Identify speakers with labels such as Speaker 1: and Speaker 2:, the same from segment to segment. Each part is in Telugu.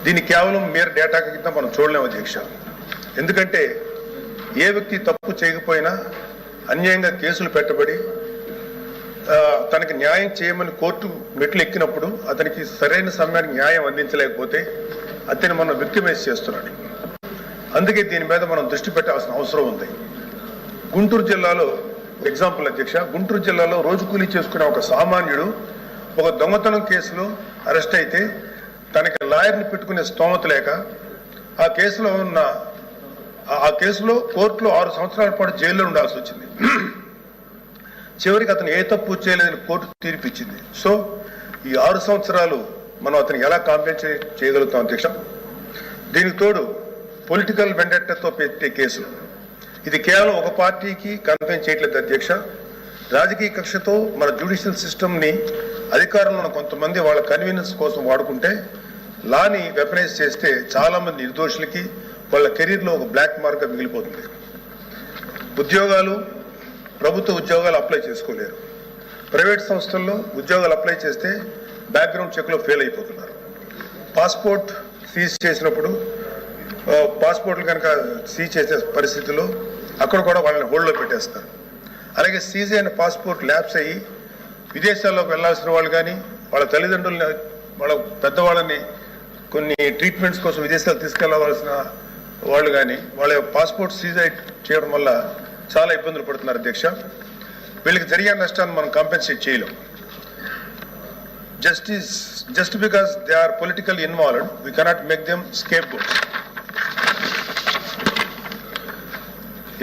Speaker 1: దీన్ని కేవలం mere డేటా కింద మనం చూడలేము అధ్యక్ష. ఎందుకంటే ఏ వ్యక్తి తప్పు చేయకపోయినా అన్యాయంగా కేసులు పెట్టబడి తనకి న్యాయం చేయమని కోర్టు మెట్లు ఎక్కినప్పుడు అతనికి సరైన సమయానికి న్యాయం అందించలేకపోతే అతన్ని మనం విక్టిమైజ్ చేస్తున్నాడు. అందుకే దీని మీద మనం దృష్టి పెట్టాల్సిన అవసరం ఉంది. గుంటూరు జిల్లాలో ఎగ్జాంపుల్ అధ్యక్ష, గుంటూరు జిల్లాలో రోజు కూలీ చేసుకునే ఒక సామాన్యుడు ఒక దొంగతనం కేసులో అరెస్ట్ అయితే తనకి లాయర్ని పెట్టుకునే స్తోమత లేక ఆ కేసులో కోర్టులో 6 సంవత్సరాల పాటు జైల్లో ఉండాల్సి వచ్చింది. చివరికి అతను ఏ తప్పు చేయలేదని కోర్టు తీర్పిచ్చింది. సో ఈ 6 సంవత్సరాలు మనం అతనికి ఎలా కాంపెన్సేట్ చేయగలుగుతాం అధ్యక్ష? దీనికి తోడు పొలిటికల్ వెండెట్టాతో పెట్టే కేసులు, ఇది కేవలం ఒక పార్టీకి కన్ఫైన్ చేయట్లేదు అధ్యక్ష. రాజకీయ కక్షతో మన జ్యుడిషియల్ సిస్టమ్ని అధికారంలో ఉన్న కొంతమంది వాళ్ళ కన్వీనియన్స్ కోసం వాడుకుంటే లాని వెపనైజ్ చేస్తే చాలామంది నిర్దోషులకి వాళ్ళ కెరీర్లో ఒక బ్లాక్ మార్క్గా మిగిలిపోతుంది. ఉద్యోగాలు, ప్రభుత్వ ఉద్యోగాలు అప్లై చేసుకోలేరు. ప్రైవేట్ సంస్థల్లో ఉద్యోగాలు అప్లై చేస్తే బ్యాక్గ్రౌండ్ చెక్లో ఫెయిల్ అయిపోతున్నారు. పాస్పోర్ట్ సీజ్ చేసినప్పుడు పాస్పోర్ట్లు కనుక సీజ్ చేసే పరిస్థితుల్లో అక్కడ కూడా వాళ్ళని హోల్డ్లో పెట్టేస్తారు. అలాగే సీజ్ అయిన పాస్పోర్ట్ ల్యాప్స్ అయ్యి విదేశాల్లోకి వెళ్లాల్సిన వాళ్ళు కానీ వాళ్ళ తల్లిదండ్రులని వాళ్ళ పెద్దవాళ్ళని కొన్ని ట్రీట్మెంట్స్ కోసం విదేశాలు తీసుకెళ్లవలసిన వాళ్ళు కానీ వాళ్ళ పాస్పోర్ట్ సీజ్ చేయడం వల్ల చాలా ఇబ్బందులు పడుతున్నారు అధ్యక్ష. వీళ్ళకి జరిగే నష్టాన్ని మనం కాంపెన్సేట్ చేయలేం. Just because they are political involved we cannot make them scapegoats.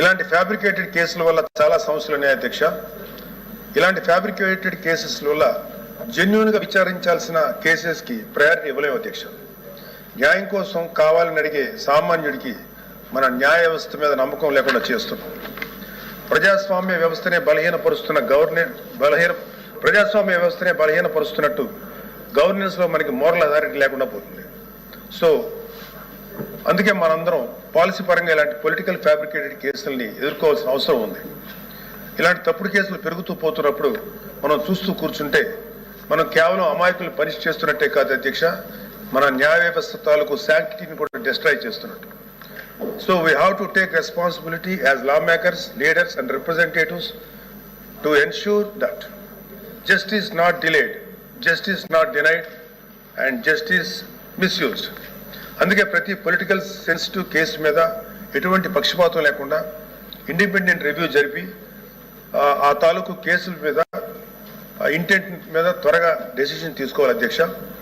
Speaker 1: ఇలాంటి ఫ్యాబ్రికేటెడ్ కేసుల వల్ల చాలా సమస్యలు ఉన్నాయి అధ్యక్ష. ఇలాంటి ఫ్యాబ్రికేటెడ్ కేసెస్ వల్ల జెన్యూన్గా విచారించాల్సిన కేసెస్కి ప్రయారిటీ ఇవ్వలేము అధ్యక్ష. న్యాయం కోసం కావాలని అడిగే సామాన్యుడికి మన న్యాయ వ్యవస్థ మీద నమ్మకం లేకుండా చేస్తున్నాం. ప్రజాస్వామ్య వ్యవస్థనే బలహీనపరుస్తున్నట్టు గవర్నెన్స్లో మనకి మోరల్ అథారిటీ లేకుండా పోతుంది. సో అందుకే మనందరం పాలసీ పరంగా ఇలాంటి పొలిటికల్ ఫ్యాబ్రికేటెడ్ కేసుల్ని ఎదుర్కోవాల్సిన అవసరం ఉంది. ఇలాంటి తప్పుడు కేసులు పెరుగుతూ పోతున్నప్పుడు మనం చూస్తూ కూర్చుంటే మనం కేవలం అమాయకులు పనిష్ చేస్తున్నట్టే కాదు అధ్యక్ష, మన న్యాయ వ్యవస్థ తాలూకు శాంక్టిటీని కూడా డిస్ట్రాయ్ చేస్తున్నట్టు. So we have to take responsibility as lawmakers, leaders and representatives to ensure that justice not delayed, justice not denied and justice misused. అందుకే ప్రతి పొలిటికల్ సెన్సిటివ్ కేసు మీద ఎటువంటి పక్షపాతం లేకుండా ఇండిపెండెంట్ రివ్యూ జరిపి ఆ తాలూకు కేసుల మీద ఇంటెంట్ మీద త్వరగా డెసిషన్ తీసుకోవాలి అధ్యక్ష.